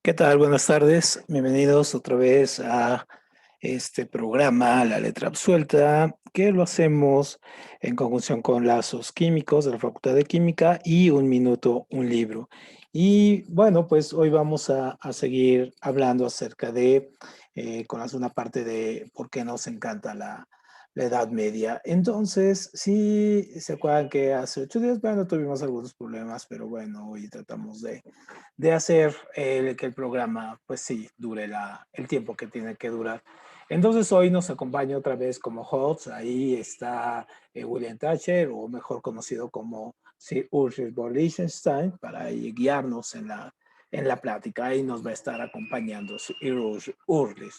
¿Qué tal? Buenas tardes. Bienvenidos otra vez a este programa, La Letra Absuelta, que lo hacemos en conjunción con Lazos Químicos de la Facultad de Química y Un Minuto, un Libro. Y bueno, pues hoy vamos a seguir hablando acerca de, con la segunda parte de por qué nos encanta la Edad Media. Entonces, sí, se acuerdan que hace 8 días, bueno, tuvimos algunos problemas, pero bueno, hoy tratamos de hacer que el programa, pues sí, dure el tiempo que tiene que durar. Entonces hoy nos acompaña otra vez como host, ahí está William Thatcher, o mejor conocido como Sir Ulrich von Liechtenstein, para guiarnos en la plática. Ahí nos va a estar acompañando Sir Ulrich.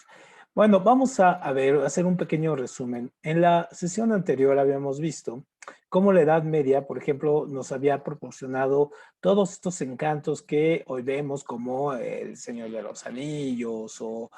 Bueno, vamos a ver, a hacer un pequeño resumen. En la sesión anterior habíamos visto cómo la Edad Media, por ejemplo, nos había proporcionado todos estos encantos que hoy vemos como El Señor de los Anillos o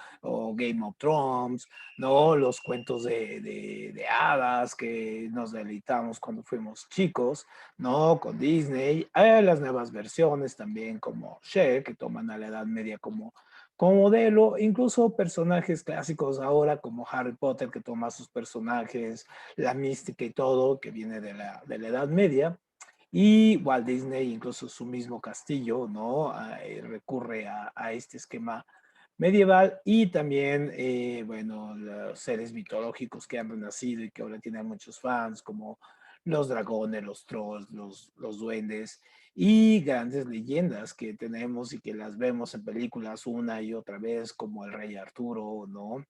Game of Thrones, ¿no? Los cuentos de hadas que nos deleitamos cuando fuimos chicos, ¿no? Con Disney. Hay las nuevas versiones también como Cher, que toman a la Edad Media como modelo, incluso personajes clásicos ahora como Harry Potter, que toma sus personajes, la mística y todo, que viene de la Edad Media. Y Walt Disney, incluso su mismo castillo, ¿no? Recurre a este esquema medieval y también, bueno, los seres mitológicos que han renacido y que ahora tienen muchos fans, como los dragones, los trolls, los duendes y grandes leyendas que tenemos y que las vemos en películas una y otra vez, como el Rey Arturo, ¿no?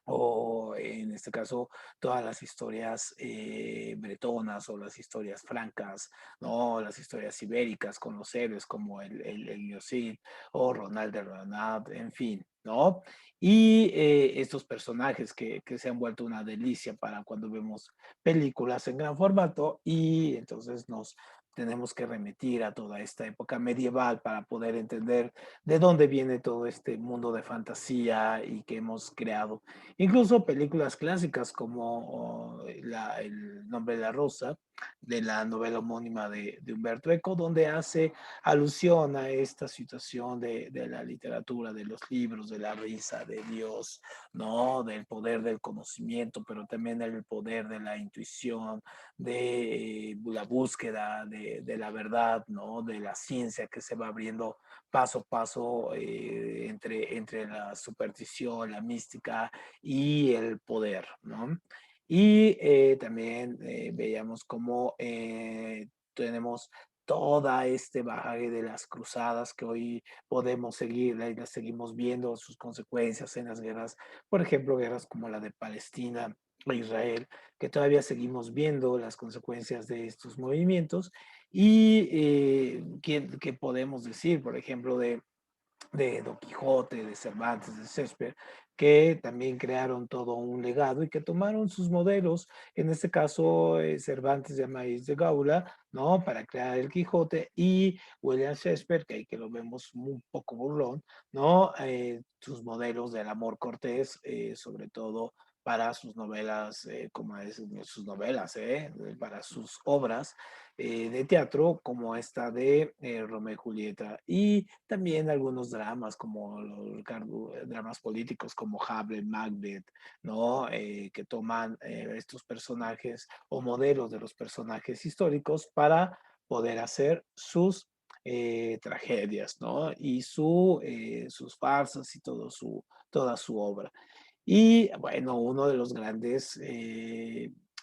O en este caso todas las historias bretonas o las historias francas, ¿no? Las historias ibéricas con los héroes como el Cid o Ronald de Ronald, en fin, ¿no? Y estos personajes que se han vuelto una delicia para cuando vemos películas en gran formato y entonces nos tenemos que remitir a toda esta época medieval para poder entender de dónde viene todo este mundo de fantasía y que hemos creado. Incluso películas clásicas como El nombre de la rosa, de la novela homónima de Humberto Eco, donde hace alusión a esta situación de la literatura, de los libros, de la risa, de Dios, ¿no? Del poder del conocimiento, pero también el poder de la intuición, de la búsqueda de la verdad, ¿no? De la ciencia que se va abriendo paso a paso entre la superstición, la mística y el poder, ¿no? Y también veíamos cómo tenemos toda este bagaje de las cruzadas que hoy podemos seguir, y las seguimos viendo sus consecuencias en las guerras, por ejemplo, guerras como la de Palestina e Israel, que todavía seguimos viendo las consecuencias de estos movimientos. Y ¿qué podemos decir, por ejemplo, de Don Quijote, de Cervantes, de Shakespeare, que también crearon todo un legado y que tomaron sus modelos, en este caso Cervantes de Maíz de Gaula, ¿no? Para crear el Quijote y William Shakespeare, que ahí que lo vemos un poco burlón, ¿no? Sus modelos del amor cortés, sobre todo para sus novelas, como es, sus novelas, para sus obras de teatro, como esta de Romeo y Julieta, y también algunos dramas, como los dramas políticos, como Hamlet, Macbeth, ¿no? Que toman estos personajes o modelos de los personajes históricos para poder hacer sus tragedias, ¿no? Y sus farsas y toda su obra. Y bueno, uno de los grandes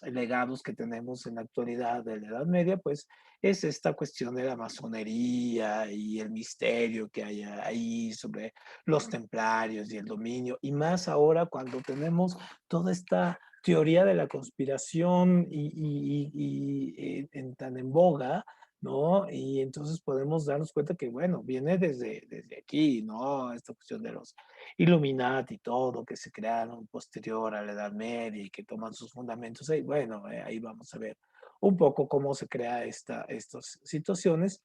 legados que tenemos en la actualidad de la Edad Media, pues es esta cuestión de la masonería y el misterio que hay ahí sobre los templarios y el dominio, y más ahora cuando tenemos toda esta teoría de la conspiración tan en boga, ¿no? Y entonces podemos darnos cuenta que, bueno, viene desde aquí, ¿no? Esta cuestión de los Illuminati y todo, que se crearon posterior a la Edad Media y que toman sus fundamentos ahí. Bueno, ahí vamos a ver un poco cómo se crea estas situaciones,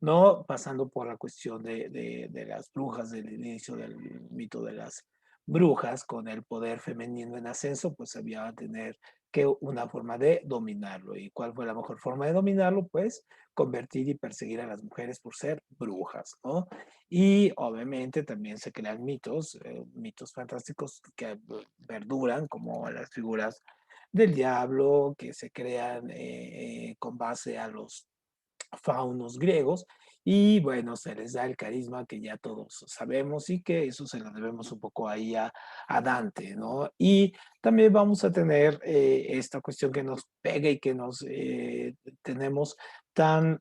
¿no? Pasando por la cuestión de las brujas, del inicio del mito de las brujas, con el poder femenino en ascenso, pues había tener que una forma de dominarlo. ¿Y cuál fue la mejor forma de dominarlo? Pues convertir y perseguir a las mujeres por ser brujas, ¿no? Y obviamente también se crean mitos, mitos fantásticos que perduran, como las figuras del diablo, que se crean con base a los faunos griegos y bueno, se les da el carisma que ya todos sabemos y que eso se lo debemos un poco ahí a Dante, ¿no? Y también vamos a tener esta cuestión que nos pega y que nos tenemos tan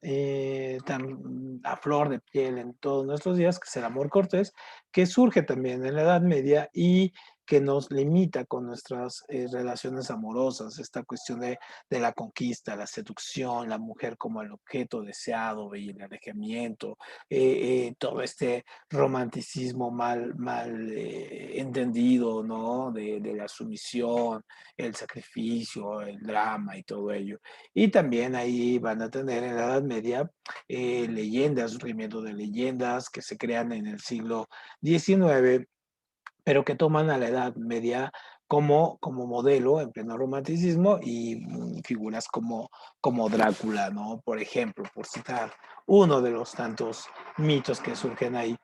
a flor de piel en todos nuestros días, que es el amor cortés, que surge también en la Edad Media y que nos limita con nuestras relaciones amorosas, esta cuestión de la conquista, la seducción, la mujer como el objeto deseado y el alejamiento, todo este romanticismo mal entendido, ¿no? De la sumisión, el sacrificio, el drama y todo ello. Y también ahí van a tener en la Edad Media leyendas, surgimiento de leyendas que se crean en el siglo XIX pero que toman a la Edad Media como modelo en pleno romanticismo y figuras como Drácula, ¿no? Por ejemplo, por citar uno de los tantos mitos que surgen ahí.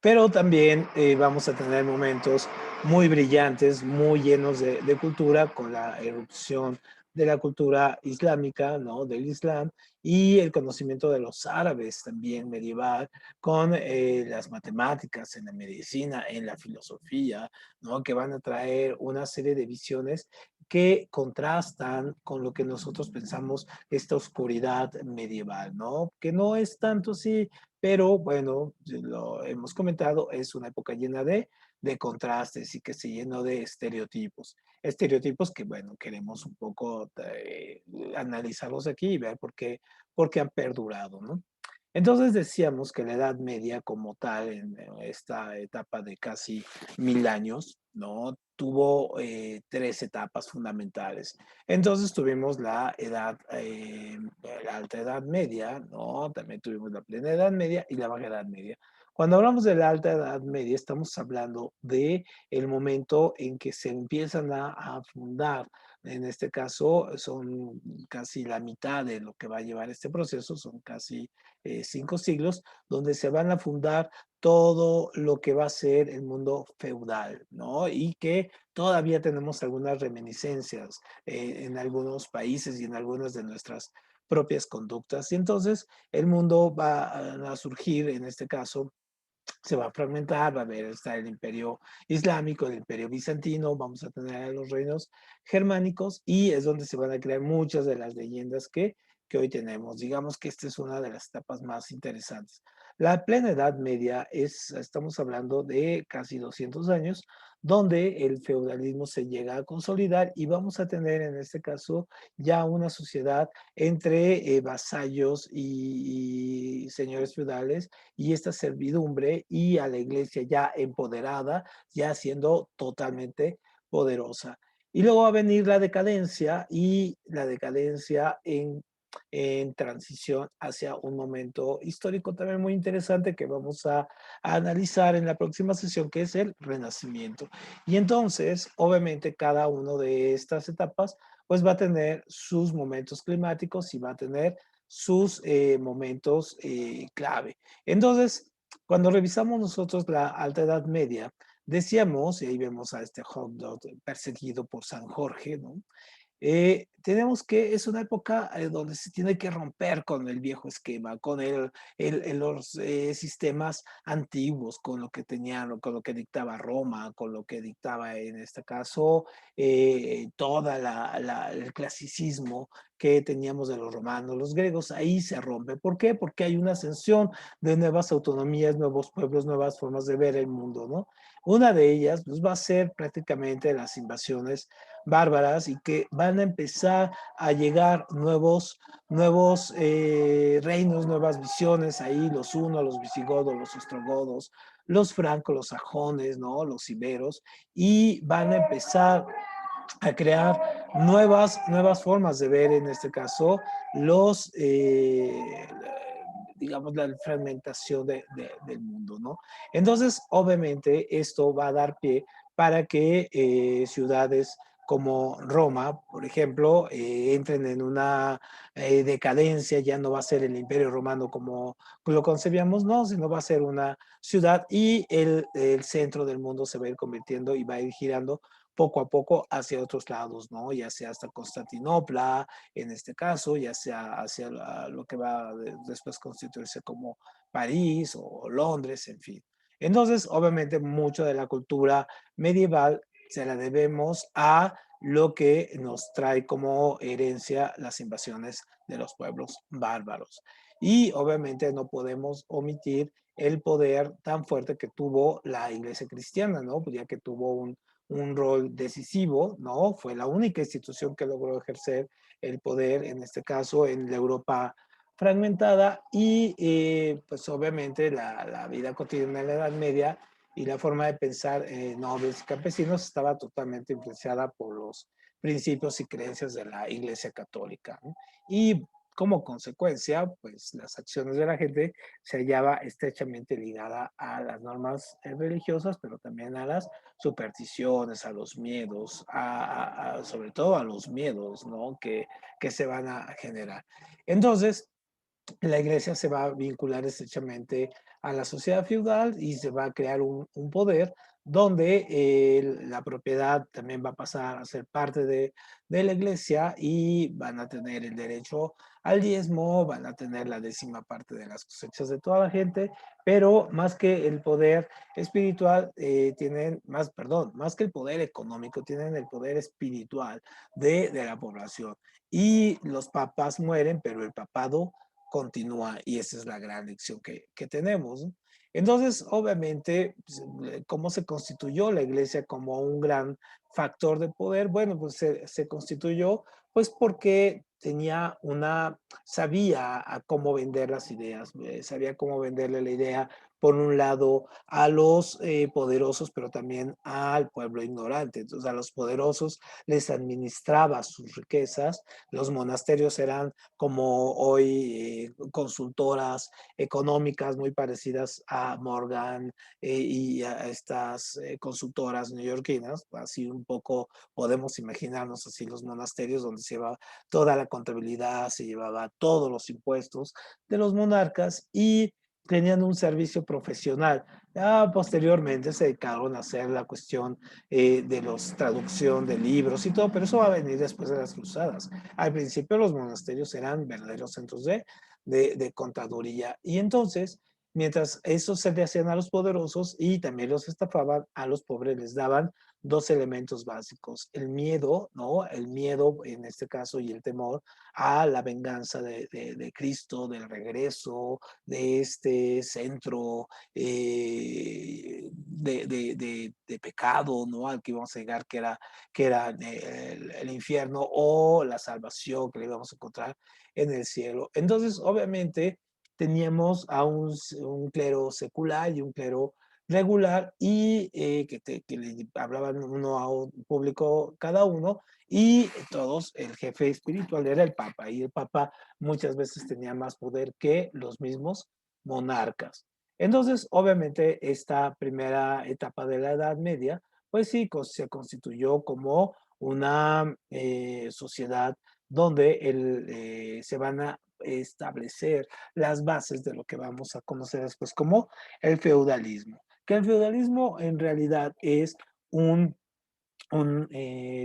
Pero también vamos a tener momentos muy brillantes, muy llenos de cultura, con la erupción de la cultura islámica, ¿no? Del Islam, y el conocimiento de los árabes también medieval, con las matemáticas, en la medicina, en la filosofía, ¿no? Que van a traer una serie de visiones que contrastan con lo que nosotros pensamos esta oscuridad medieval, ¿no? Que no es tanto así pero bueno, lo hemos comentado, es una época llena de contrastes y que se llenó de estereotipos. Estereotipos que, bueno, queremos un poco analizarlos aquí y ver por qué han perdurado, ¿no? Entonces decíamos que la Edad Media como tal, en esta etapa de casi 1000 años, ¿no? Tuvo tres etapas fundamentales. Entonces tuvimos la Alta Edad Media, ¿no? También tuvimos la Plena Edad Media y la Baja Edad Media. Cuando hablamos de la Alta Edad Media, estamos hablando de el momento en que se empiezan a fundar. En este caso, son casi la mitad de lo que va a llevar este proceso, son casi 5 siglos, donde se van a fundar todo lo que va a ser el mundo feudal, ¿no? Y que todavía tenemos algunas reminiscencias en algunos países y en algunas de nuestras propias conductas. Y entonces el mundo va a surgir, en este caso, se va a fragmentar, va a haber está el imperio islámico, el imperio bizantino, vamos a tener a los reinos germánicos y es donde se van a crear muchas de las leyendas que hoy tenemos. Digamos que esta es una de las etapas más interesantes. La plena Edad Media estamos hablando de casi 200 años, donde el feudalismo se llega a consolidar y vamos a tener en este caso ya una sociedad entre vasallos y señores feudales y esta servidumbre y a la iglesia ya empoderada, ya siendo totalmente poderosa. Y luego va a venir la decadencia y la decadencia en transición hacia un momento histórico también muy interesante que vamos a analizar en la próxima sesión, que es el Renacimiento. Y entonces, obviamente, cada una de estas etapas pues va a tener sus momentos climáticos y va a tener sus momentos clave. Entonces, cuando revisamos nosotros la Alta Edad Media, decíamos, y ahí vemos a este Hotdog perseguido por San Jorge, ¿no? Tenemos que es una época donde se tiene que romper con el viejo esquema, con los sistemas antiguos, con lo que tenían, con lo que dictaba Roma, con lo que dictaba en este caso toda el clasicismo que teníamos de los romanos, los griegos, ahí se rompe. ¿Por qué? Porque hay una ascensión de nuevas autonomías, nuevos pueblos, nuevas formas de ver el mundo, ¿no? Una de ellas pues, va a ser prácticamente las invasiones bárbaras y que van a empezar a llegar nuevos reinos, nuevas visiones, ahí los hunos, los visigodos, los ostrogodos, los francos, los sajones, ¿no? Los iberos, y van a empezar a crear nuevas formas de ver, en este caso, digamos, la fragmentación del mundo, ¿no? Entonces, obviamente, esto va a dar pie para que ciudades como Roma, por ejemplo, entren en una decadencia, ya no va a ser el Imperio Romano como lo concebíamos, no, sino va a ser una ciudad y el centro del mundo se va a ir convirtiendo y va a ir girando poco a poco hacia otros lados, ¿no? Ya sea hasta Constantinopla, en este caso, ya sea hacia lo que va a después constituirse como París o Londres, en fin. Entonces, obviamente, mucho de la cultura medieval se la debemos a lo que nos trae como herencia las invasiones de los pueblos bárbaros. Y obviamente no podemos omitir el poder tan fuerte que tuvo la iglesia cristiana, ¿no? Pues ya que tuvo un rol decisivo, ¿no? Fue la única institución que logró ejercer el poder, en este caso, en la Europa fragmentada y pues obviamente la vida cotidiana de la Edad Media y la forma de pensar nobles y campesinos estaba totalmente influenciada por los principios y creencias de la Iglesia Católica, ¿no? Y como consecuencia, pues las acciones de la gente se hallaba estrechamente ligada a las normas religiosas, pero también a las supersticiones, a los miedos, sobre todo a los miedos, ¿no? Que se van a generar. Entonces, la iglesia se va a vincular estrechamente a la sociedad feudal y se va a crear un poder donde la propiedad también va a pasar a ser parte de la iglesia y van a tener el derecho al diezmo, van a tener la décima parte de las cosechas de toda la gente, pero más que el poder espiritual, tienen más, perdón, más que el poder económico, tienen el poder espiritual de la población. Y los papas mueren, pero el papado continúa y esa es la gran lección que tenemos, ¿no? Entonces, obviamente, pues, ¿cómo se constituyó la iglesia como un gran factor de poder? Bueno, pues se constituyó pues porque tenía sabía a cómo vender las ideas, sabía cómo venderle la idea, por un lado, a los poderosos, pero también al pueblo ignorante. Entonces, a los poderosos les administraba sus riquezas, los monasterios eran como hoy consultoras económicas muy parecidas a Morgan y a estas consultoras neoyorquinas, así un poco podemos imaginarnos así los monasterios donde se llevaba toda la contabilidad, se llevaba todos los impuestos de los monarcas y tenían un servicio profesional. Ya posteriormente se dedicaron a hacer la cuestión de los traducción de libros y todo, pero eso va a venir después de las cruzadas. Al principio los monasterios eran verdaderos centros de contaduría y entonces, mientras eso se le hacían a los poderosos y también los estafaban, a los pobres les daban dos elementos básicos, el miedo, ¿no? El miedo en este caso y el temor a la venganza de Cristo, del regreso de este centro de pecado, ¿no? Al que íbamos a llegar, que era el infierno o la salvación que le íbamos a encontrar en el cielo. Entonces, obviamente, teníamos a un clero secular y un clero regular y que le hablaban uno a un público cada uno y todos, el jefe espiritual era el Papa y el Papa muchas veces tenía más poder que los mismos monarcas. Entonces, obviamente, esta primera etapa de la Edad Media, pues sí, se constituyó como una sociedad donde se van a establecer las bases de lo que vamos a conocer después como el feudalismo. Que el feudalismo en realidad es un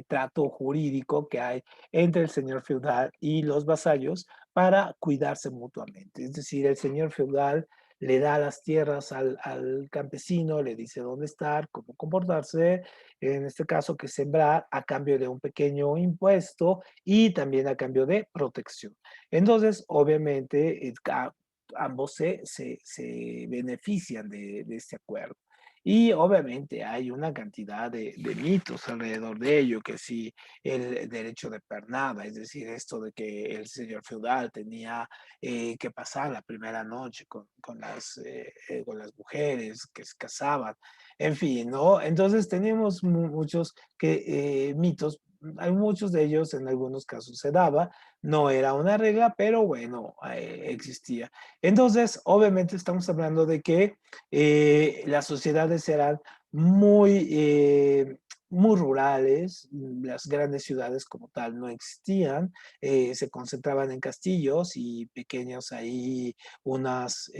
trato jurídico que hay entre el señor feudal y los vasallos para cuidarse mutuamente. Es decir, el señor feudal le da las tierras al campesino, le dice dónde estar, cómo comportarse, en este caso que sembrar a cambio de un pequeño impuesto y también a cambio de protección. Entonces, obviamente, ambos se benefician de este acuerdo. Y obviamente hay una cantidad de mitos alrededor de ello, que si el derecho de pernada, es decir, esto de que el señor feudal tenía que pasar la primera noche con las mujeres que se casaban, en fin, ¿no? Entonces tenemos muchos mitos, hay muchos de ellos en algunos casos se daba, no era una regla, pero bueno, existía. Entonces, obviamente estamos hablando de que las sociedades eran muy muy rurales, las grandes ciudades como tal no existían, se concentraban en castillos y pequeños ahí unas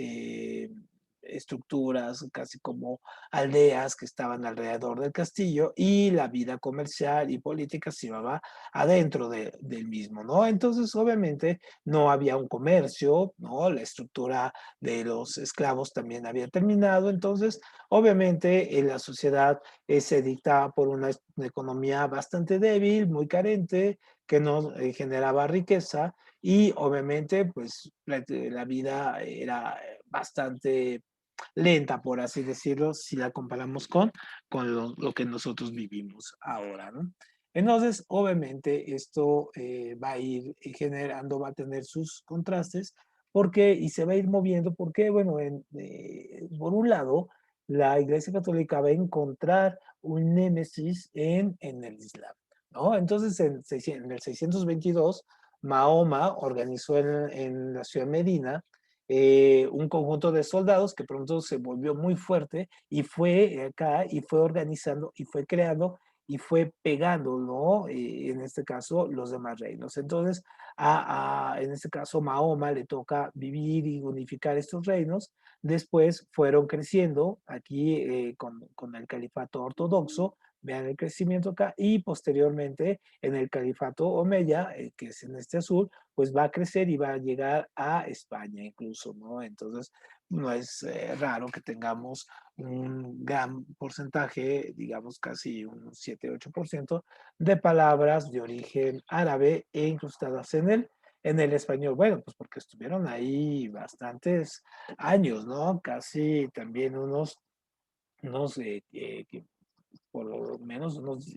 estructuras casi como aldeas que estaban alrededor del castillo y la vida comercial y política se llevaba adentro del mismo, ¿no? Entonces, obviamente, no había un comercio, ¿no? La estructura de los esclavos también había terminado, entonces, obviamente, en la sociedad se dictaba por una economía bastante débil, muy carente, que no generaba riqueza y obviamente pues la vida era bastante lenta, por así decirlo, si la comparamos con lo que nosotros vivimos ahora, ¿no? Entonces, obviamente, esto va a ir generando, va a tener sus contrastes, porque, y se va a ir moviendo, porque, bueno, por un lado, la Iglesia Católica va a encontrar un némesis en el Islam, ¿no? Entonces, en el 622, Mahoma organizó en la ciudad de Medina un conjunto de soldados que pronto se volvió muy fuerte y fue acá y fue organizando y fue creando y fue pegando, ¿no? En este caso, los demás reinos. Entonces, en este caso, Mahoma le toca vivir y unificar estos reinos. Después fueron creciendo aquí con el califato ortodoxo, vean el crecimiento acá, y posteriormente en el califato omeya, que es en este azul, pues va a crecer y va a llegar a España incluso, ¿no? Entonces, no es raro que tengamos un gran porcentaje, digamos casi un 7-8% de palabras de origen árabe e incrustadas en el español. Bueno, pues porque estuvieron ahí bastantes años, ¿no? Casi también unos por lo menos unos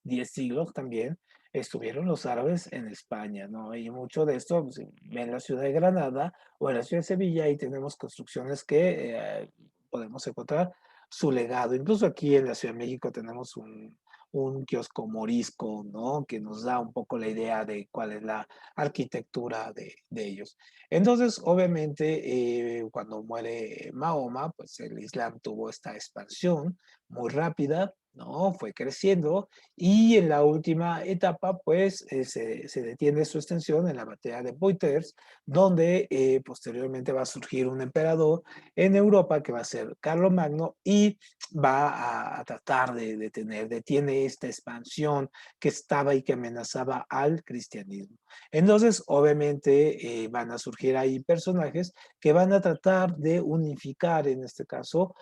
10 siglos también estuvieron los árabes en España, ¿no? Y mucho de esto pues, en la ciudad de Granada o en la ciudad de Sevilla y tenemos construcciones que podemos encontrar su legado. Incluso aquí en la Ciudad de México tenemos un kiosco morisco, ¿no? Que nos da un poco la idea de cuál es la arquitectura de ellos. Entonces, obviamente, cuando muere Mahoma, pues el Islam tuvo esta expansión muy rápida, ¿no? Fue creciendo y en la última etapa, pues, se detiene su extensión en la batalla de Poitiers, donde posteriormente va a surgir un emperador en Europa que va a ser Carlomagno y va a tratar de detener, detiene esta expansión que estaba y que amenazaba al cristianismo. Entonces, obviamente, van a surgir ahí personajes que van a tratar de unificar, en este caso,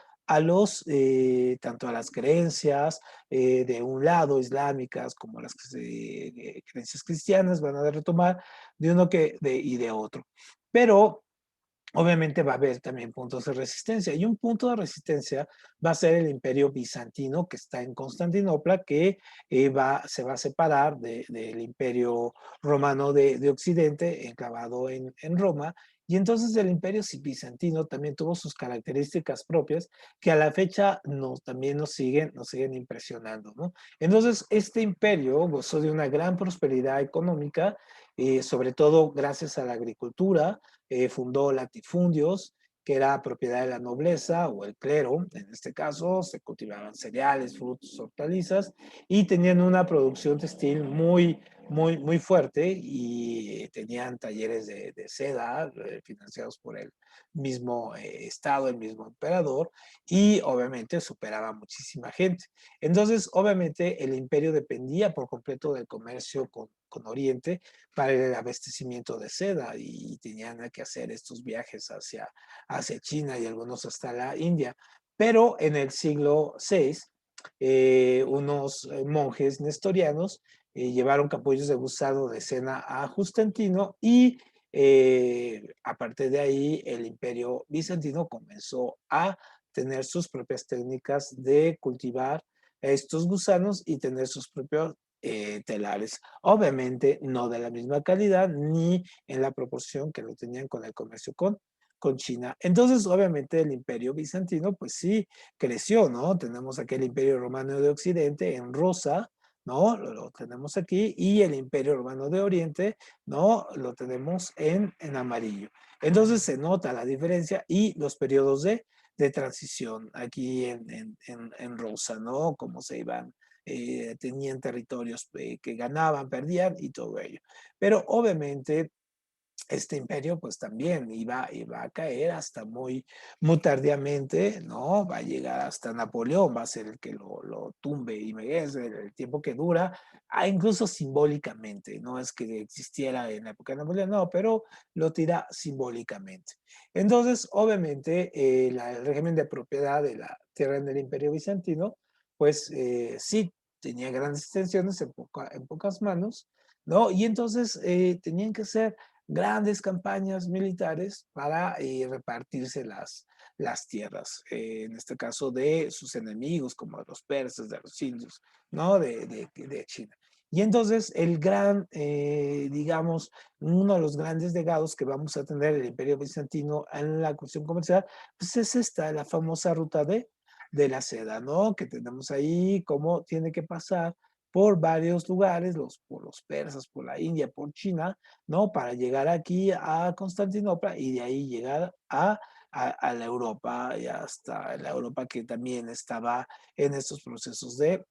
tanto a las creencias de un lado islámicas como las creencias cristianas van a retomar de uno y de otro. Pero obviamente va a haber también puntos de resistencia y un punto de resistencia va a ser el imperio bizantino que está en Constantinopla, que se va a separar del imperio romano de Occidente, enclavado en Roma. Y entonces el imperio bizantino también tuvo sus características propias que a la fecha también nos siguen impresionando, ¿no? Entonces este imperio gozó de una gran prosperidad económica, sobre todo gracias a la agricultura, fundó latifundios, que era propiedad de la nobleza o el clero, en este caso se cultivaban cereales, frutos, hortalizas y tenían una producción textil muy fuerte y tenían talleres de seda financiados por el mismo Estado, el mismo emperador y obviamente superaba muchísima gente. Entonces, obviamente el imperio dependía por completo del comercio con Oriente para el abastecimiento de seda y tenían que hacer estos viajes hacia China y algunos hasta la India. Pero en el siglo VI, unos monjes nestorianos llevaron capullos de gusano de cena a Justantino y aparte de ahí el imperio bizantino comenzó a tener sus propias técnicas de cultivar estos gusanos y tener sus propios telares. Obviamente no de la misma calidad ni en la proporción que lo tenían con el comercio con China. Entonces, obviamente, el imperio bizantino, pues sí, creció, ¿no? Tenemos aquel imperio romano de Occidente en rosa, ¿no? Lo tenemos aquí, y el imperio romano de Oriente, ¿no? Lo tenemos en amarillo. Entonces se nota la diferencia y los periodos de transición aquí en rosa, ¿no? Cómo se iban tenían territorios que ganaban, perdían y todo ello. Pero obviamente este imperio pues también iba a caer hasta muy tardíamente, ¿no? Va a llegar hasta Napoleón, va a ser el que lo tumbe y es el tiempo que dura, incluso simbólicamente, no es que existiera en la época de Napoleón, no, pero lo tira simbólicamente. Entonces, obviamente, el régimen de propiedad de la tierra en el imperio bizantino, pues sí tenía grandes extensiones en pocas manos, ¿no? Y entonces tenían que ser grandes campañas militares para repartirse las tierras, en este caso de sus enemigos, como de los persas, de los indios, ¿no? De China. Y entonces el gran, digamos, uno de los grandes legados que vamos a tener el Imperio Bizantino en la cuestión comercial, pues es esta, la famosa ruta de la seda, ¿no? Que tenemos ahí, cómo tiene que pasar por varios lugares, por los persas, por la India, por China, ¿no? Para llegar aquí a Constantinopla y de ahí llegar a la Europa y hasta la Europa que también estaba en estos procesos de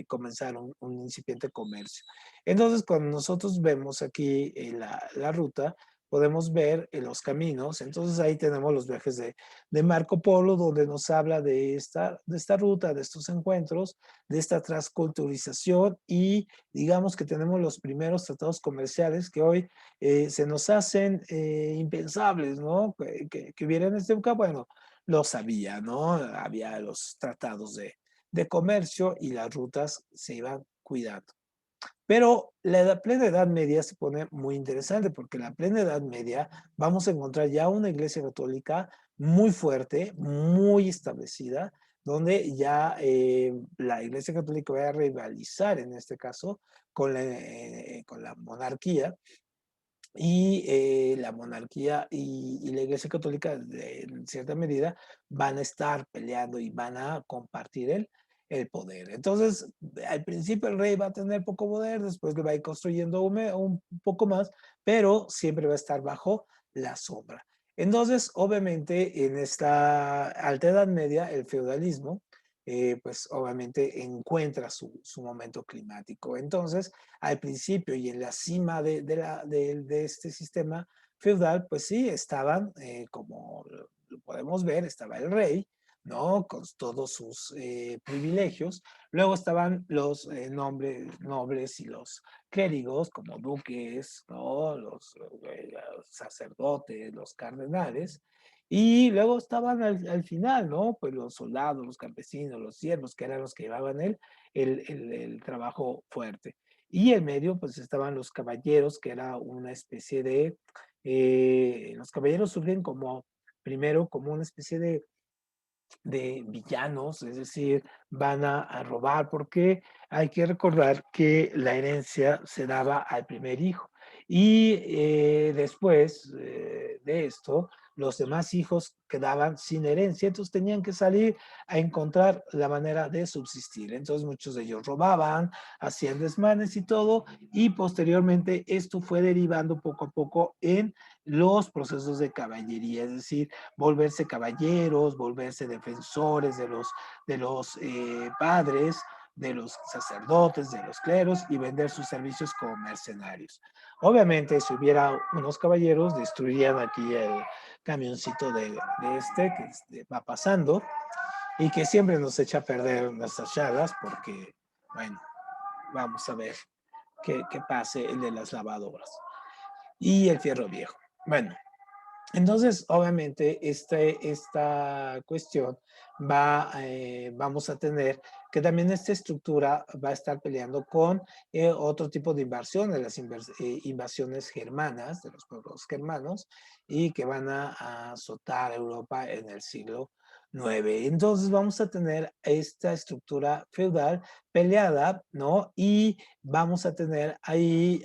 comenzar un incipiente comercio. Entonces, cuando nosotros vemos aquí la ruta, podemos ver los caminos. Entonces ahí tenemos los viajes de Marco Polo, donde nos habla de esta ruta, de estos encuentros, de esta transculturización y digamos que tenemos los primeros tratados comerciales que hoy se nos hacen impensables, ¿no? Que hubiera en esta época, bueno, lo sabía, ¿no? Había los tratados de comercio y las rutas se iban cuidando. Pero plena Edad Media se pone muy interesante porque en la plena Edad Media vamos a encontrar ya una iglesia católica muy fuerte, muy establecida, donde ya la iglesia católica va a rivalizar en este caso con la monarquía y la monarquía y la Iglesia Católica, en cierta medida, van a estar peleando y van a compartir el poder. Entonces, al principio el rey va a tener poco poder, después le va a ir construyendo un poco más, pero siempre va a estar bajo la sombra. Entonces, obviamente, en esta alta edad media, el feudalismo, pues obviamente encuentra su momento climático. Entonces, al principio y en la cima de este sistema feudal, pues sí, estaban, como lo podemos ver, estaba el rey, ¿no? Con todos sus privilegios. Luego estaban los nobles y los clérigos, como duques, ¿no? Los sacerdotes, los cardenales. Y luego estaban al final, ¿no? Pues los soldados, los campesinos, los siervos, que eran los que llevaban el trabajo fuerte. Y en medio, pues estaban los caballeros, que era una especie los caballeros surgen como, primero, como una especie de villanos, es decir, van a robar, porque hay que recordar que la herencia se daba al primer hijo. Y después de esto, los demás hijos quedaban sin herencia, entonces tenían que salir a encontrar la manera de subsistir. Entonces muchos de ellos robaban, hacían desmanes y todo, y posteriormente esto fue derivando poco a poco en los procesos de caballería, es decir, volverse caballeros, volverse defensores de los padres, de los sacerdotes, de los cleros y vender sus servicios como mercenarios. Obviamente, si hubiera unos caballeros, destruirían aquí el camioncito de este que va pasando y que siempre nos echa a perder nuestras charlas porque, bueno, vamos a ver qué pase el de las lavadoras y el fierro viejo. Bueno, entonces, obviamente, esta cuestión vamos a tener que también esta estructura va a estar peleando con otro tipo de invasiones, las invasiones germanas, de los pueblos germanos, y que van a azotar a Europa en el siglo IX. Entonces, vamos a tener esta estructura feudal peleada, ¿no? Y vamos a tener ahí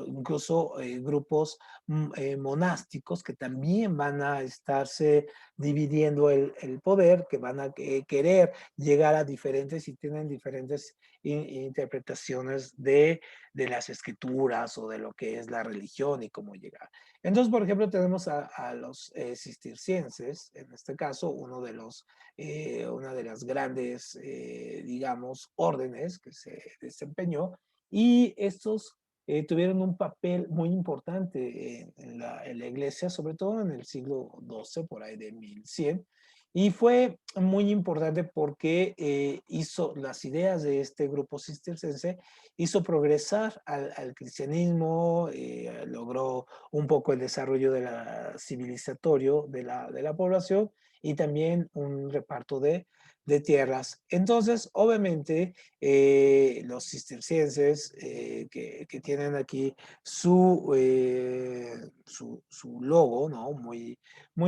incluso grupos monásticos que también van a estarse dividiendo el poder, que van a querer llegar a diferentes y tienen diferentes interpretaciones de las escrituras o de lo que es la religión y cómo llegar. Entonces, por ejemplo, tenemos a los cistercienses, en este caso, una de las grandes, digamos, órdenes que se desempeñó, y estos tuvieron un papel muy importante en la iglesia, sobre todo en el siglo XII, por ahí de 1100, y fue muy importante porque hizo las ideas de este grupo cistercense, hizo progresar al cristianismo, logró un poco el desarrollo de la civilizatorio de la población y también un reparto de tierras. Entonces, obviamente, los cistercienses que tienen aquí su logo, ¿no? Muy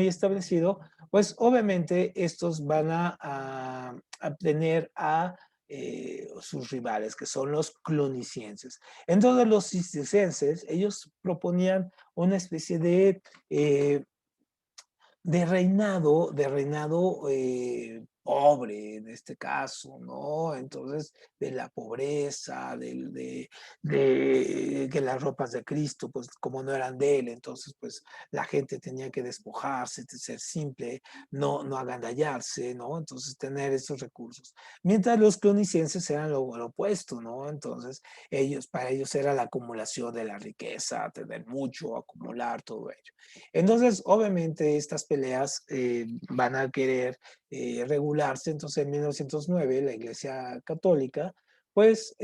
establecido, pues obviamente estos van a tener a sus rivales, que son los clunicienses. Entonces los cistercienses, ellos proponían una especie de reinado pobre en este caso, ¿no? Entonces, de la pobreza, de que las ropas de Cristo, pues como no eran de él, entonces pues la gente tenía que despojarse, de ser simple, no agandallarse, ¿no? Entonces, tener esos recursos. Mientras los clonicienses eran lo opuesto, ¿no? Entonces, para ellos era la acumulación de la riqueza, tener mucho, acumular todo ello. Entonces, obviamente, estas peleas van a querer regularse. Entonces, en 1909, la Iglesia Católica, pues,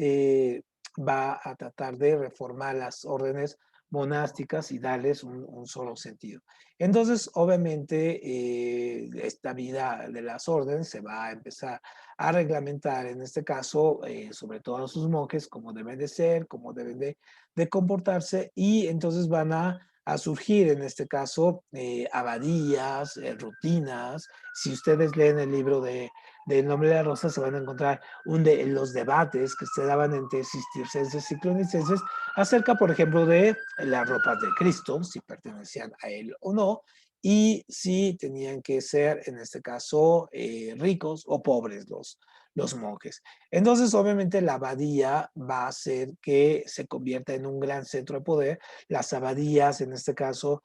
va a tratar de reformar las órdenes monásticas y darles un solo sentido. Entonces, obviamente, esta vida de las órdenes se va a empezar a reglamentar, en este caso, sobre todo a sus monjes, cómo deben de ser, cómo deben de comportarse, y entonces van a surgir, en este caso, abadías, rutinas. Si ustedes leen el libro de El nombre de la rosa, se van a encontrar los debates que se daban entre cistercienses y clunicenses acerca, por ejemplo, de las ropas de Cristo, si pertenecían a él o no, y si tenían que ser, en este caso, ricos o pobres los monjes. Entonces, obviamente, la abadía va a hacer que se convierta en un gran centro de poder. Las abadías, en este caso,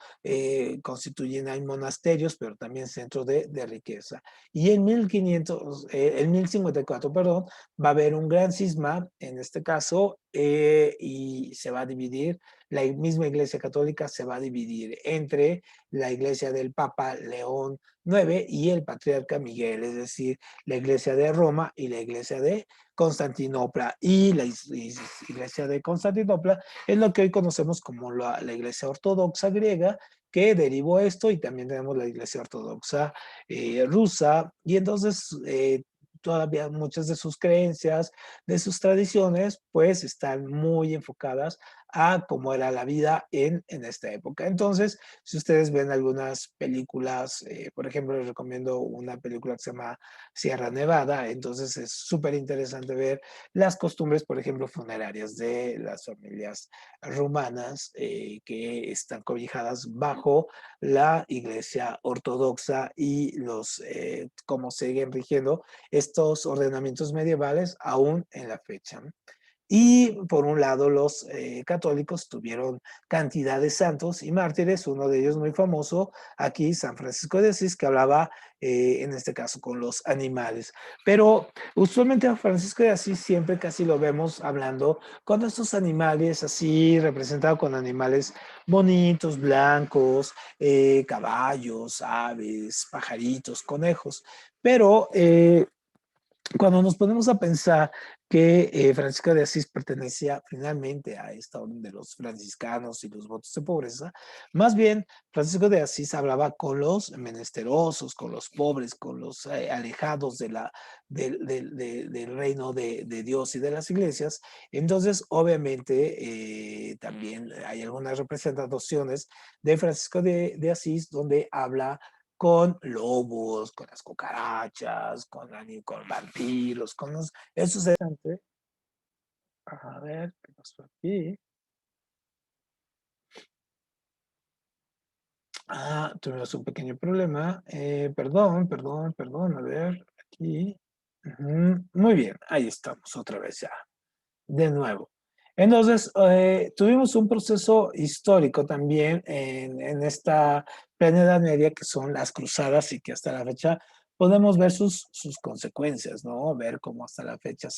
constituyen, hay monasterios, pero también centros de riqueza. Y en 1054, perdón, va a haber un gran cisma, en este caso, y se va a dividir, la misma Iglesia Católica se va a dividir entre la Iglesia del Papa León IX y el Patriarca Miguel, es decir, la Iglesia de Roma y la Iglesia de Constantinopla. Y la Iglesia de Constantinopla es lo que hoy conocemos como la Iglesia Ortodoxa griega, que derivó esto, y también tenemos la Iglesia Ortodoxa rusa, y entonces todavía muchas de sus creencias, de sus tradiciones, pues están muy enfocadas a cómo era la vida en esta época. Entonces, si ustedes ven algunas películas, por ejemplo, les recomiendo una película que se llama Sierra Nevada, entonces es súper interesante ver las costumbres, por ejemplo, funerarias de las familias rumanas que están cobijadas bajo la Iglesia Ortodoxa y cómo siguen rigiendo estos ordenamientos medievales aún en la fecha. Y por un lado, los católicos tuvieron cantidad de santos y mártires, uno de ellos muy famoso, aquí San Francisco de Asís, que hablaba en este caso con los animales. Pero usualmente a Francisco de Asís siempre casi lo vemos hablando con estos animales así, representados con animales bonitos, blancos, caballos, aves, pajaritos, conejos. Pero cuando nos ponemos a pensar que Francisco de Asís pertenecía finalmente a esta orden de los franciscanos y los votos de pobreza, más bien Francisco de Asís hablaba con los menesterosos, con los pobres, con los alejados del reino de Dios y de las iglesias. Entonces, obviamente, también hay algunas representaciones de Francisco de Asís donde habla con lobos, con las cucarachas, con vampiros, eso es interesante. A ver, ¿qué pasó aquí? Tuvimos un pequeño problema. Perdón, a ver, aquí. Ujú, muy bien, ahí estamos otra vez ya. De nuevo. Entonces, tuvimos un proceso histórico también en esta plena Edad Media, que son las cruzadas y que hasta la fecha podemos ver sus consecuencias, ¿no? Ver cómo hasta la fecha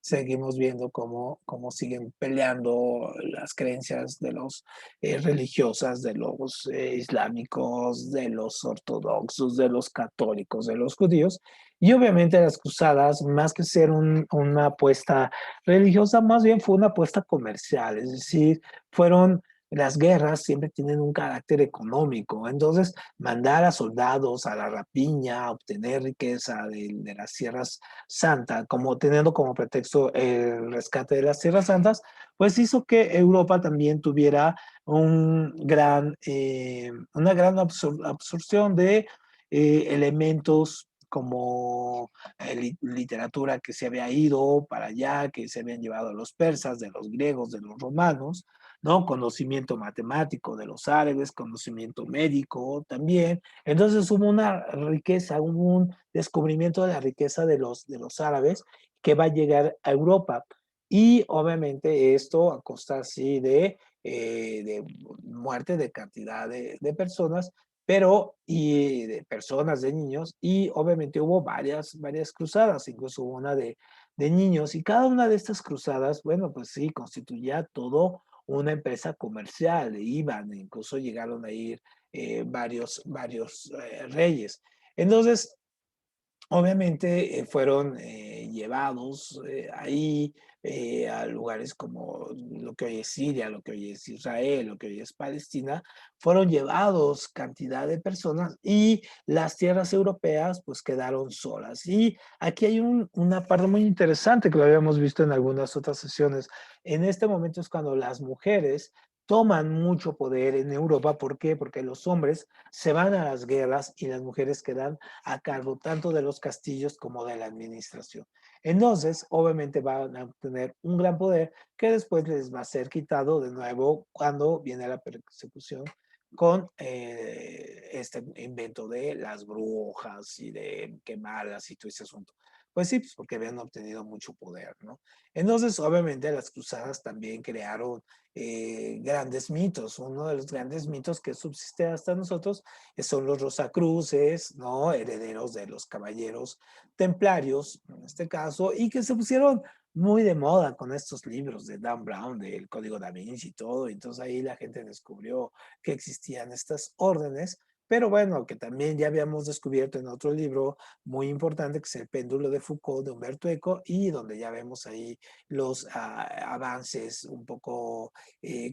seguimos viendo cómo siguen peleando las creencias de los religiosas, de los islámicos, de los ortodoxos, de los católicos, de los judíos. Y obviamente las cruzadas, más que ser una apuesta religiosa, más bien fue una apuesta comercial, es decir, fueron las guerras siempre tienen un carácter económico, entonces mandar a soldados a la rapiña, obtener riqueza de las tierras santas, como teniendo como pretexto el rescate de las tierras santas, pues hizo que Europa también tuviera una gran absorción de elementos como literatura que se había ido para allá, que se habían llevado a los persas, de los griegos, de los romanos, ¿no? Conocimiento matemático de los árabes, conocimiento médico también. Entonces hubo una riqueza, hubo un descubrimiento de la riqueza de los árabes que va a llegar a Europa. Y obviamente esto a costa sí de muerte de cantidad de personas, pero y de personas, de niños, y obviamente hubo varias cruzadas, incluso hubo una de niños, y cada una de estas cruzadas, bueno, pues sí, constituía todo una empresa comercial, iban, incluso llegaron a ir varios reyes. Entonces, obviamente fueron llevados ahí a lugares como lo que hoy es Siria, lo que hoy es Israel, lo que hoy es Palestina, fueron llevados cantidad de personas y las tierras europeas pues quedaron solas. Y aquí hay una parte muy interesante que lo habíamos visto en algunas otras sesiones. En este momento es cuando las mujeres toman mucho poder en Europa. ¿Por qué? Porque los hombres se van a las guerras y las mujeres quedan a cargo tanto de los castillos como de la administración. Entonces, obviamente van a tener un gran poder que después les va a ser quitado de nuevo cuando viene la persecución con este invento de las brujas y de quemarlas y todo ese asunto. Pues sí, pues porque habían obtenido mucho poder, ¿no? Entonces, obviamente, las cruzadas también crearon grandes mitos. Uno de los grandes mitos que subsiste hasta nosotros son los Rosacruces, ¿no? Herederos de los caballeros templarios, en este caso, y que se pusieron muy de moda con estos libros de Dan Brown, del Código Da Vinci y todo. Entonces ahí la gente descubrió que existían estas órdenes, pero bueno, que también ya habíamos descubierto en otro libro muy importante, que es El péndulo de Foucault, de Humberto Eco, y donde ya vemos ahí los avances un poco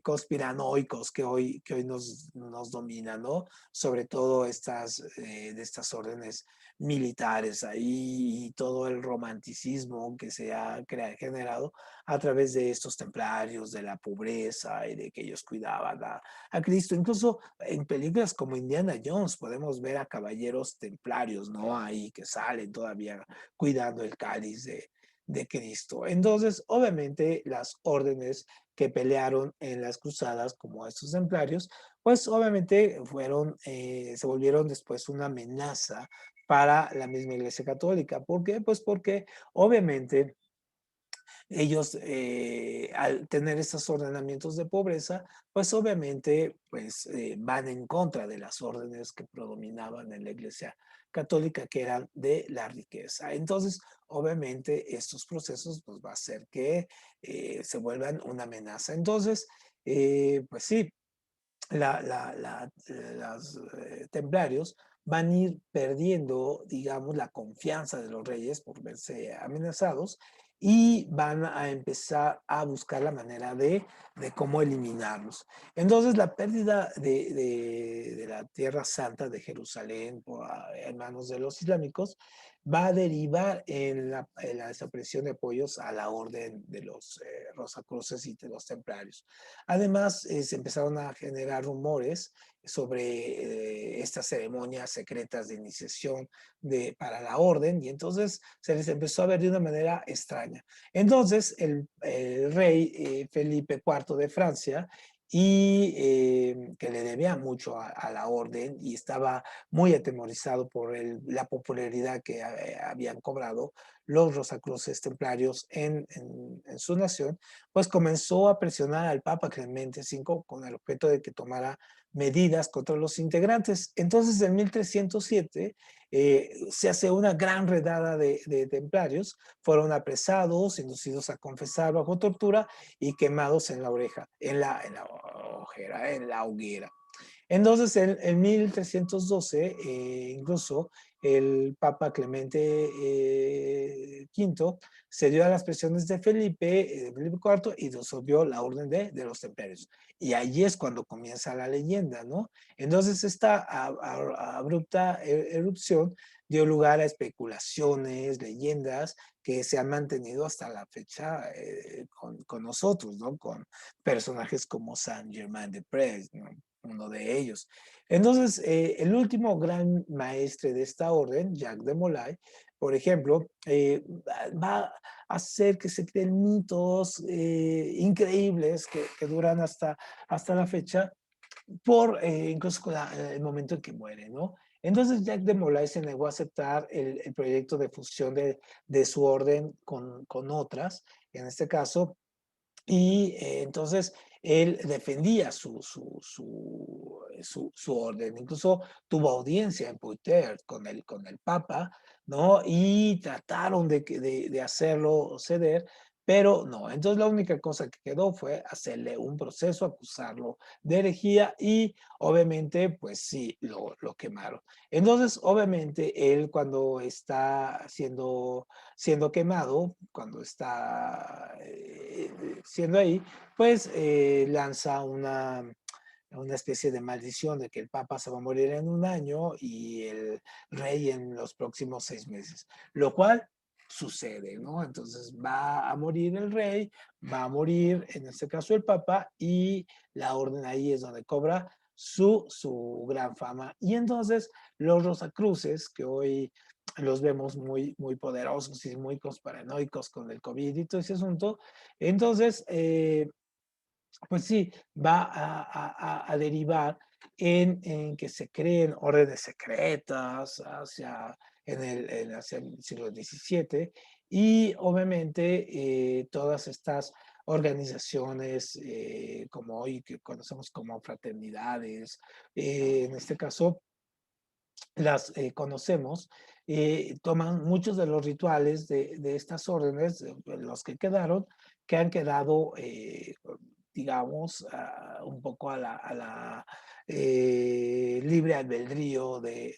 conspiranoicos que hoy nos dominan, ¿no? Sobre todo de estas órdenes militares ahí y todo el romanticismo que se ha generado a través de estos templarios, de la pobreza y de que ellos cuidaban a Cristo. Incluso en películas como Indiana Jones podemos ver a caballeros templarios, ¿no? Ahí que salen todavía cuidando el cáliz de Cristo. Entonces, obviamente, las órdenes que pelearon en las cruzadas, como estos templarios, pues obviamente se volvieron después una amenaza para la misma Iglesia Católica. ¿Por qué? Pues porque obviamente ellos al tener estos ordenamientos de pobreza, pues obviamente van en contra de las órdenes que predominaban en la Iglesia Católica, que eran de la riqueza. Entonces, obviamente, estos procesos pues, va a hacer que se vuelvan una amenaza. Entonces, pues sí, los templarios van a ir perdiendo, digamos, la confianza de los reyes por verse amenazados y van a empezar a buscar la manera de cómo eliminarlos. Entonces, la pérdida de la Tierra Santa de Jerusalén en manos de los islámicos va a derivar en la desaparición de apoyos a la orden de los Rosacruces y de los Templarios. Además, se empezaron a generar rumores sobre estas ceremonias secretas de iniciación para la orden y entonces se les empezó a ver de una manera extraña. Entonces, el rey Felipe IV de Francia y que le debía mucho a la orden y estaba muy atemorizado por la popularidad que habían cobrado los Rosacruces templarios en su nación, pues comenzó a presionar al Papa Clemente V con el objeto de que tomara medidas contra los integrantes. Entonces, en 1307 se hace una gran redada de templarios, fueron apresados, inducidos a confesar bajo tortura y quemados en la oreja, en la ojera, en la hoguera. Entonces, en 1312, incluso el Papa Clemente V se dio a las presiones de Felipe IV y disolvió la orden de los templarios. Y allí es cuando comienza la leyenda, ¿no? Entonces, esta abrupta erupción dio lugar a especulaciones, leyendas que se han mantenido hasta la fecha con nosotros, ¿no? Con personajes como Saint Germain de Prez, ¿no? Uno de ellos. Entonces, el último gran maestre de esta orden, Jacques de Molay, por ejemplo, va a hacer que se creen mitos increíbles que duran hasta la fecha, incluso con el momento en que muere, ¿no? Entonces Jacques de Molay se negó a aceptar el proyecto de fusión de su orden con otras, en este caso, y entonces él defendía su orden, incluso tuvo audiencia en Poitiers con el Papa, ¿no? Y trataron de hacerlo ceder, pero no. Entonces la única cosa que quedó fue hacerle un proceso, acusarlo de herejía y obviamente, pues sí, lo quemaron. Entonces, obviamente, él cuando está siendo quemado, cuando está siendo ahí, pues lanza una especie de maldición de que el Papa se va a morir en un año y el rey en los próximos 6 meses, lo cual sucede, ¿no? Entonces va a morir el rey, va a morir en este caso el Papa y la orden ahí es donde cobra su gran fama. Y entonces los Rosacruces, que hoy los vemos muy poderosos y muy conspiranoicos con el COVID y todo ese asunto. Entonces, pues sí, va a derivar en que se creen órdenes secretas hacia el siglo XVII y obviamente todas estas organizaciones como hoy que conocemos como fraternidades, en este caso las conocemos, toman muchos de los rituales de estas órdenes, los que han quedado, digamos, un poco a la libre albedrío de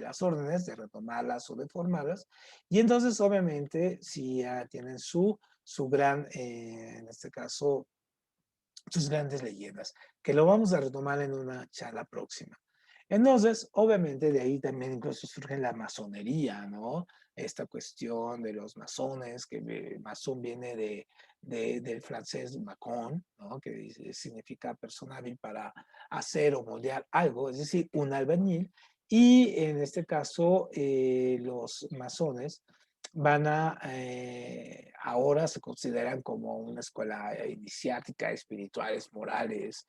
las órdenes, de retomarlas o de formarlas. Y entonces, obviamente, si tienen su gran, en este caso, sus grandes leyendas, que lo vamos a retomar en una charla próxima. Entonces, obviamente de ahí también incluso surge la masonería, ¿no? Esta cuestión de los masones, que masón viene del francés macon, ¿no? Que significa persona hábil para hacer o moldear algo, es decir, un albañil. Y en este caso, los masones ahora se consideran como una escuela iniciática, espirituales, morales,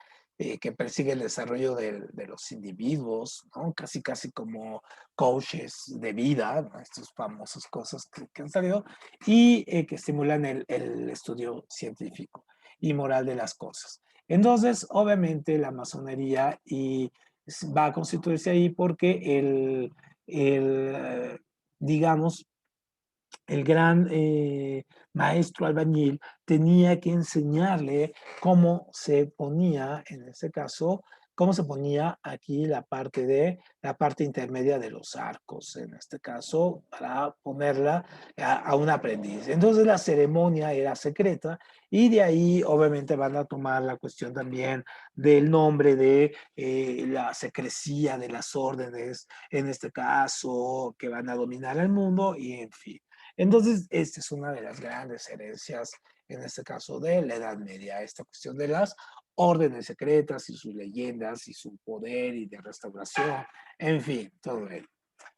que persigue el desarrollo de los individuos, ¿no? Casi, casi como coaches de vida, ¿no? Estas famosas cosas que han salido, y que estimulan el estudio científico y moral de las cosas. Entonces, obviamente, la masonería va a constituirse ahí porque digamos, el gran maestro albañil tenía que enseñarle cómo se ponía, en este caso, cómo se ponía aquí la parte intermedia de los arcos, en este caso, para ponerla a un aprendiz. Entonces la ceremonia era secreta y de ahí obviamente van a tomar la cuestión también del nombre de la secrecía de las órdenes, en este caso, que van a dominar el mundo y en fin. Entonces, esta es una de las grandes herencias, en este caso de la Edad Media, esta cuestión de las órdenes secretas y sus leyendas y su poder y de restauración, en fin, todo ello.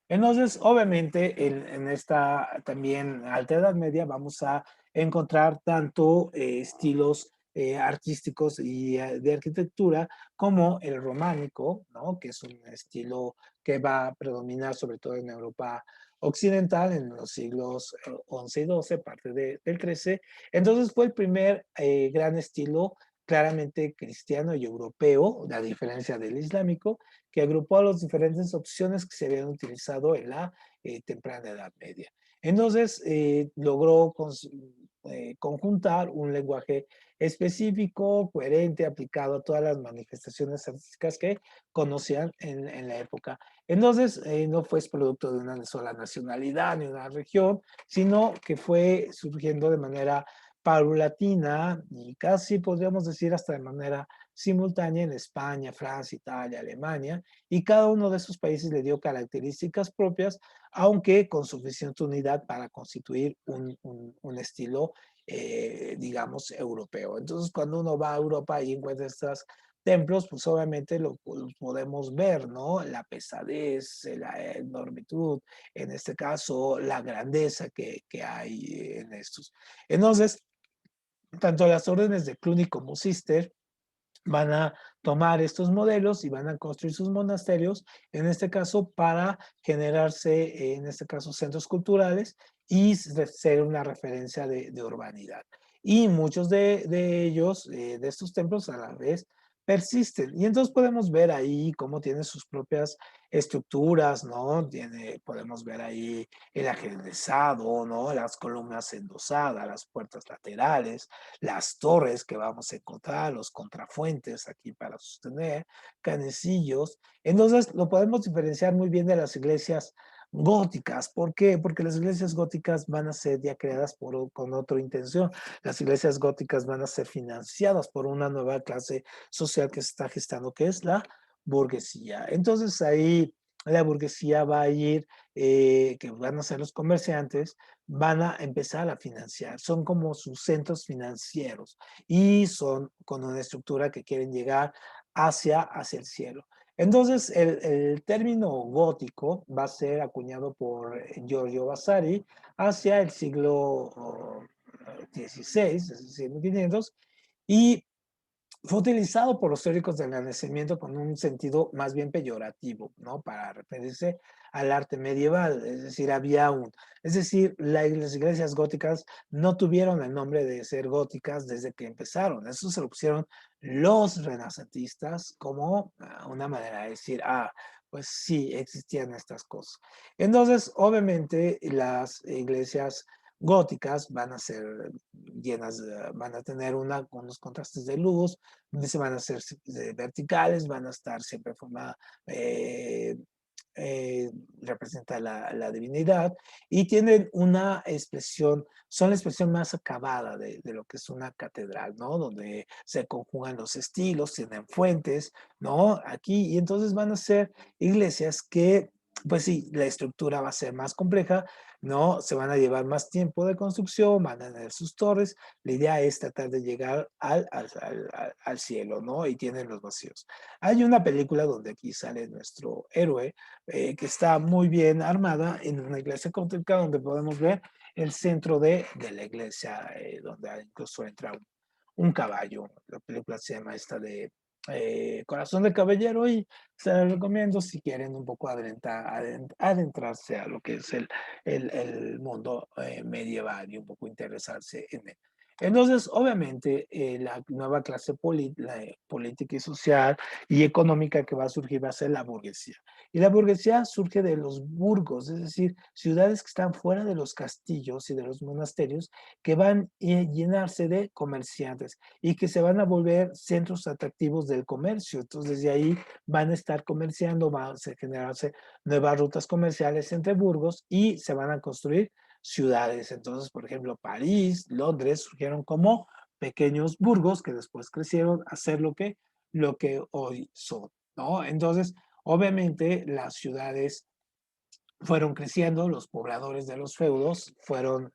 Entonces, obviamente, en esta también alta Edad Media vamos a encontrar tanto estilos artísticos y de arquitectura, como el románico, ¿no? Que es un estilo que va a predominar sobre todo en Europa occidental en los siglos XI y XII, parte del XIII. Entonces fue el primer gran estilo claramente cristiano y europeo, a diferencia del islámico, que agrupó a las diferentes opciones que se habían utilizado en la temprana Edad Media. Entonces, logró conjuntar un lenguaje específico, coherente, aplicado a todas las manifestaciones artísticas que conocían en la época. Entonces, no fue producto de una sola nacionalidad ni una región, sino que fue surgiendo de manera paulatina y casi podríamos decir hasta de manera simultánea en España, Francia, Italia, Alemania, y cada uno de esos países le dio características propias, aunque con suficiente unidad para constituir un estilo, digamos, europeo. Entonces, cuando uno va a Europa y encuentra estos templos, pues obviamente lo podemos ver, ¿no? La pesadez, la enormitud, en este caso, la grandeza que hay en estos. Entonces, tanto las órdenes de Cluny como Cister van a tomar estos modelos y van a construir sus monasterios, en este caso para generarse, en este caso, centros culturales y ser una referencia de urbanidad. Y muchos de ellos, de estos templos, a la vez persisten. Y entonces podemos ver ahí cómo tiene sus propias estructuras, ¿no? Podemos ver ahí el ajedrezado, ¿no? Las columnas endosadas, las puertas laterales, las torres que vamos a encontrar, los contrafuentes aquí para sostener, canecillos. Entonces lo podemos diferenciar muy bien de las iglesias góticas. ¿Por qué? Porque las iglesias góticas van a ser ya creadas con otra intención. Las iglesias góticas van a ser financiadas por una nueva clase social que se está gestando, que es la burguesía. Entonces ahí la burguesía va a ir, que van a ser los comerciantes, van a empezar a financiar. Son como sus centros financieros y son con una estructura que quieren llegar hacia el cielo. Entonces, el término gótico va a ser acuñado por Giorgio Vasari hacia el siglo XVI, es decir, 1500, y fue utilizado por los teóricos del Renacimiento con un sentido más bien peyorativo, ¿no? Para referirse al arte medieval, es decir, las iglesias góticas no tuvieron el nombre de ser góticas desde que empezaron, eso se lo pusieron los renacentistas como una manera de decir, pues sí, existían estas cosas. Entonces, obviamente, las iglesias góticas van a ser llenas, van a tener unos contrastes de luz, se van a ser verticales, van a estar siempre formada, eh, eh, representa la divinidad y tienen una expresión, son la expresión más acabada de lo que es una catedral, ¿no? Donde se conjugan los estilos, tienen fuentes, ¿no? Aquí, y entonces van a ser iglesias que, pues sí, la estructura va a ser más compleja, ¿no? Se van a llevar más tiempo de construcción, van a tener sus torres, la idea es tratar de llegar al cielo, ¿no? Y tienen los vacíos. Hay una película donde aquí sale nuestro héroe, que está muy bien armada en una iglesia católica donde podemos ver el centro de la iglesia, donde incluso entra un caballo. La película se llama esta de Corazón de Caballero y se la recomiendo si quieren un poco adentrarse a lo que es el mundo medieval y un poco interesarse en él. Entonces, obviamente, la nueva clase política y social y económica que va a surgir va a ser la burguesía. Y la burguesía surge de los burgos, es decir, ciudades que están fuera de los castillos y de los monasterios, que van a llenarse de comerciantes y que se van a volver centros atractivos del comercio. Entonces, desde ahí van a estar comerciando, van a generarse nuevas rutas comerciales entre burgos y se van a construir ciudades. Entonces, por ejemplo, París, Londres surgieron como pequeños burgos que después crecieron a ser lo que hoy son, ¿no? Entonces, obviamente, las ciudades fueron creciendo, los pobladores de los feudos fueron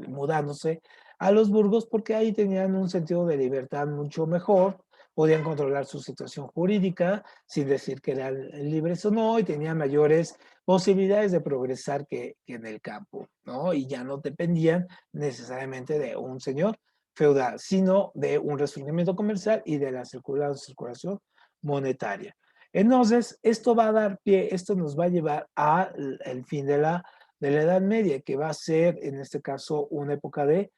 mudándose a los burgos porque ahí tenían un sentido de libertad mucho mejor, podían controlar su situación jurídica sin decir que eran libres o no y tenían mayores posibilidades de progresar que en el campo, ¿no? Y ya no dependían necesariamente de un señor feudal, sino de un resurgimiento comercial y de la circulación monetaria. Entonces, esto va a dar pie, esto nos va a llevar al fin de la Edad Media, que va a ser, en este caso, una época de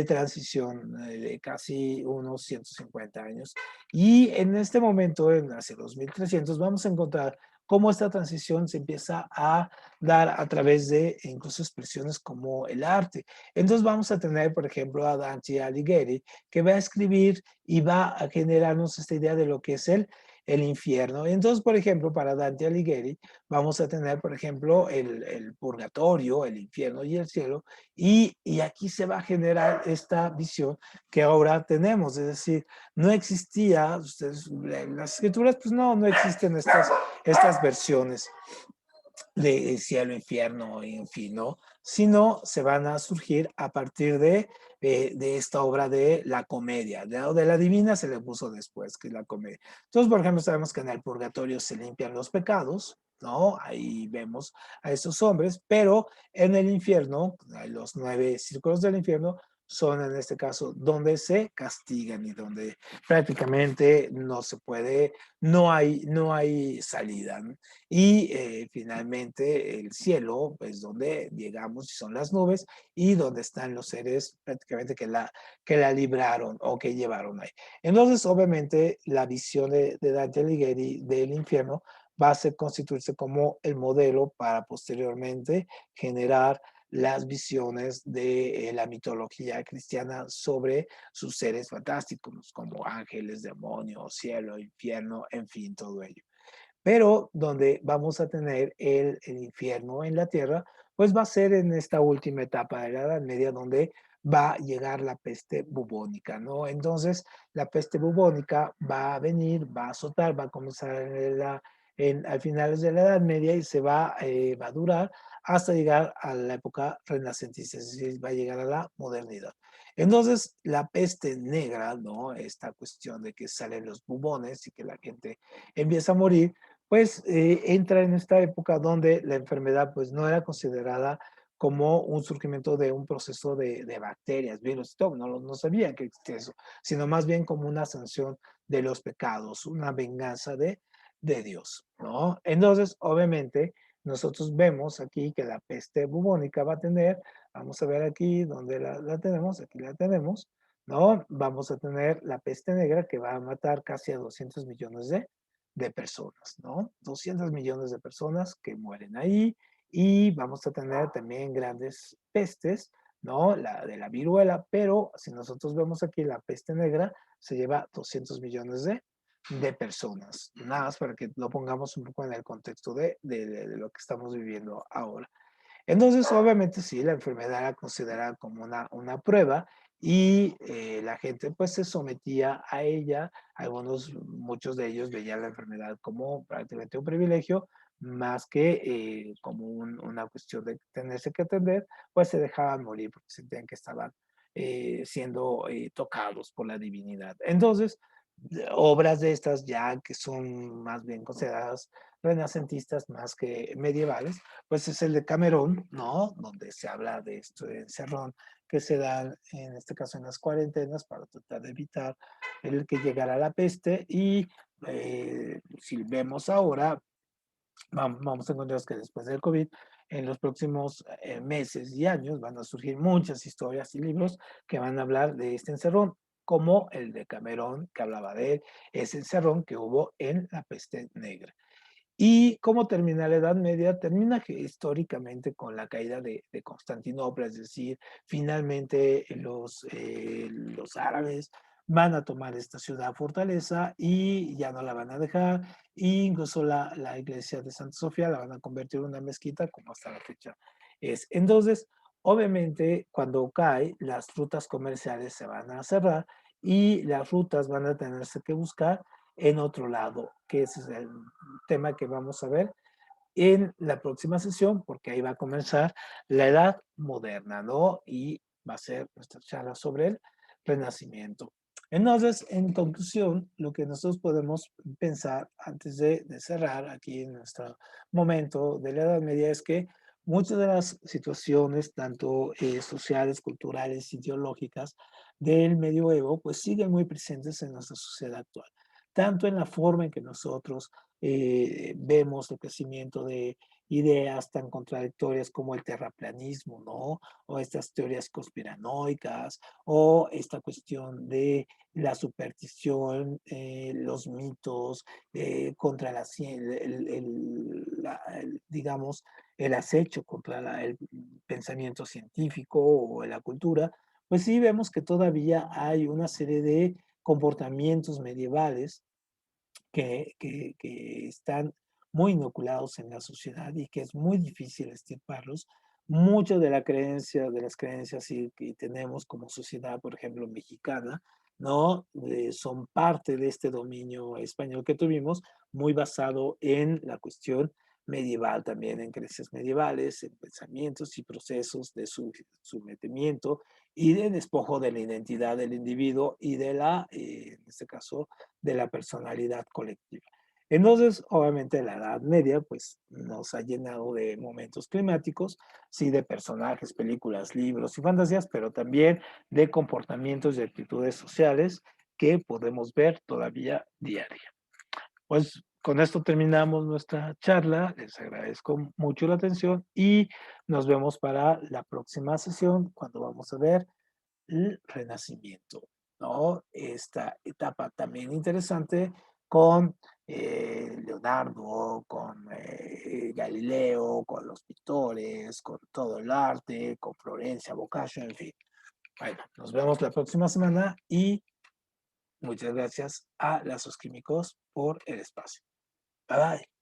transición de casi unos 150 años. Y en este momento, hacia los 1300, vamos a encontrar cómo esta transición se empieza a dar a través de incluso expresiones como el arte. Entonces vamos a tener, por ejemplo, a Dante Alighieri, que va a escribir y va a generarnos esta idea de lo que es el infierno. Entonces, por ejemplo, para Dante Alighieri, vamos a tener, por ejemplo, el purgatorio, el infierno y el cielo, y aquí se va a generar esta visión que ahora tenemos, es decir, no existía, ustedes, en las escrituras, pues no existen estas versiones de cielo, infierno, en fin, ¿no? Sino se van a surgir a partir de esta obra de la comedia, de la divina se le puso después, que es la comedia. Entonces, por ejemplo, sabemos que en el purgatorio se limpian los pecados, ¿no? Ahí vemos a esos hombres, pero en el infierno, los 9 círculos del infierno, son en este caso donde se castigan y donde prácticamente no se puede, no hay salida, ¿no? Y finalmente el cielo, pues donde llegamos y son las nubes y donde están los seres prácticamente que la libraron o que llevaron ahí. Entonces, obviamente, la visión de Dante Alighieri del infierno va a ser constituirse como el modelo para posteriormente generar las visiones de la mitología cristiana sobre sus seres fantásticos, como ángeles, demonios, cielo, infierno, en fin, todo ello. Pero donde vamos a tener el infierno en la tierra, pues va a ser en esta última etapa de la Edad Media donde va a llegar la peste bubónica, ¿no? Entonces, la peste bubónica va a venir, va a azotar, va a comenzar al finales de la Edad Media y va a durar hasta llegar a la época renacentista, es decir, va a llegar a la modernidad. Entonces, la peste negra, ¿no? Esta cuestión de que salen los bubones y que la gente empieza a morir, pues entra en esta época donde la enfermedad pues no era considerada como un surgimiento de un proceso de bacterias, virus, todo, no sabían que existía eso, sino más bien como una sanción de los pecados, una venganza de Dios, ¿no? Entonces, obviamente, nosotros vemos aquí que la peste bubónica va a tener, vamos a ver aquí donde la tenemos, aquí la tenemos, ¿no? Vamos a tener la peste negra que va a matar casi a 200 millones de personas, ¿no? 200 millones de personas que mueren ahí y vamos a tener también grandes pestes, ¿no? La de la viruela, pero si nosotros vemos aquí la peste negra, se lleva 200 millones de personas, nada más para que lo pongamos un poco en el contexto de lo que estamos viviendo ahora. Entonces, obviamente, sí, la enfermedad era considerada como una prueba y la gente pues se sometía a ella. Muchos de ellos veían la enfermedad como prácticamente un privilegio, más que como una cuestión de tenerse que atender, pues se dejaban morir porque sentían que estaban siendo tocados por la divinidad. Entonces, obras de estas ya que son más bien consideradas renacentistas más que medievales, pues es el de Camerón, ¿no? Donde se habla de esto de encerrón que se dan, en este caso en las cuarentenas, para tratar de evitar el que llegara la peste. Y si vemos ahora, vamos a encontrar que después del COVID, en los próximos meses y años van a surgir muchas historias y libros que van a hablar de este encerrón, como el de Camerón, que hablaba de él, ese encerrón que hubo en la peste negra. ¿Y cómo termina la Edad Media? Termina históricamente con la caída de Constantinopla, es decir, finalmente los árabes van a tomar esta ciudad fortaleza y ya no la van a dejar, e incluso la iglesia de Santa Sofía la van a convertir en una mezquita, como hasta la fecha es. Entonces, obviamente, cuando cae, las rutas comerciales se van a cerrar y las rutas van a tenerse que buscar en otro lado, que ese es el tema que vamos a ver en la próxima sesión, porque ahí va a comenzar la edad moderna, ¿no? Y va a ser nuestra charla sobre el renacimiento. Entonces, en conclusión, lo que nosotros podemos pensar antes de cerrar aquí en nuestro momento de la Edad Media es que, muchas de las situaciones, tanto sociales, culturales, ideológicas del medioevo, pues siguen muy presentes en nuestra sociedad actual, tanto en la forma en que nosotros vemos el crecimiento de ideas tan contradictorias como el terraplanismo, ¿no? O estas teorías conspiranoicas, o esta cuestión de la superstición, los mitos contra la ciencia, digamos, el acecho contra el pensamiento científico o la cultura, pues sí vemos que todavía hay una serie de comportamientos medievales que están muy inoculados en la sociedad y que es muy difícil extirparlos. Mucho de la creencia, de las creencias que tenemos como sociedad, por ejemplo, mexicana, ¿no? Son parte de este dominio español que tuvimos, muy basado en la cuestión medieval también, en creencias medievales, en pensamientos y procesos de su sometimiento y de despojo de la identidad del individuo y de la, en este caso, de la personalidad colectiva. Entonces, obviamente, la Edad Media, pues, nos ha llenado de momentos climáticos, sí, de personajes, películas, libros y fantasías, pero también de comportamientos y actitudes sociales que podemos ver todavía diario. Pues, con esto terminamos nuestra charla. Les agradezco mucho la atención y nos vemos para la próxima sesión, cuando vamos a ver el Renacimiento, ¿no? Esta etapa también interesante con Leonardo, con Galileo, con los pintores, con todo el arte, con Florencia, Boccaccio, en fin. Bueno, nos vemos la próxima semana y muchas gracias a Lazos Químicos por el espacio. Bye bye.